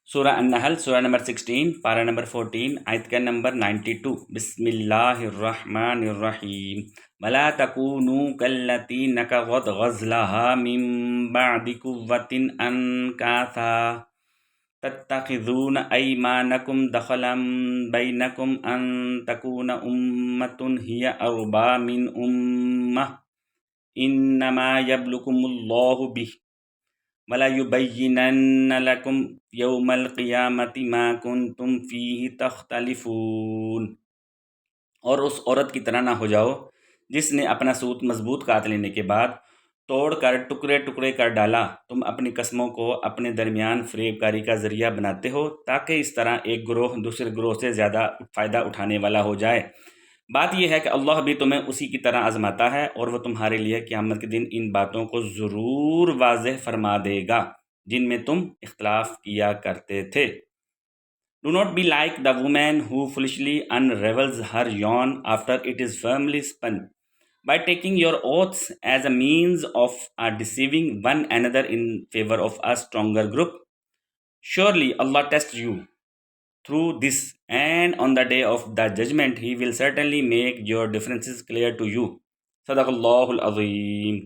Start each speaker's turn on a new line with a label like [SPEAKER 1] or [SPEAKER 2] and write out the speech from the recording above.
[SPEAKER 1] Surah An Nahl, Surah number 16, Para number 14, Ayat ka number 92. Bismillahirrahmanirrahim. وَلَا تَكُونُوا كَالَّتِي نَكَضَتْ غَزْلَهَا مِن بَعْدِ قُوَّةٍ أَنكَاثًا تَتَّخِذُونَ أَيْمَانَكُمْ دَخَلًا بَيْنَكُمْ أَن تَكُونَ أُمَّةٌ هِيَ أَرْبَىٰ مِنْ أُمَّةٍ إِنَّمَا يَبْلُوكُمُ اللَّهُ بِهِ وَلَيُبَيِّنَنَّ لَكُمْ يَوْمَ الْقِيَامَةِ مَا كُنْتُمْ فِيهِ تَخْتَلِفُونَ۔ اور اس عورت کی طرح نہ ہو جاؤ جس نے اپنا سوت مضبوط کاٹ لینے کے بعد توڑ کر ٹکڑے ٹکڑے کر ڈالا۔ تم اپنی قسموں کو اپنے درمیان فریب کاری کا ذریعہ بناتے ہو تاکہ اس طرح ایک گروہ دوسرے گروہ سے زیادہ فائدہ اٹھانے والا ہو جائے۔ بات یہ ہے کہ اللہ بھی تمہیں اسی کی طرح آزماتا ہے اور وہ تمہارے لیے قیامت کے دن ان باتوں کو ضرور واضح فرما دے گا جن میں تم اختلاف کیا کرتے تھے۔ Do not be like the woman who foolishly unravels her yarn after it is firmly spun, by taking your oaths as a means of deceiving one another in favor of a stronger group. Surely Allah tests you through this, and on the day of the judgment He will certainly make your differences clear to you. Sadaqallahul Azim.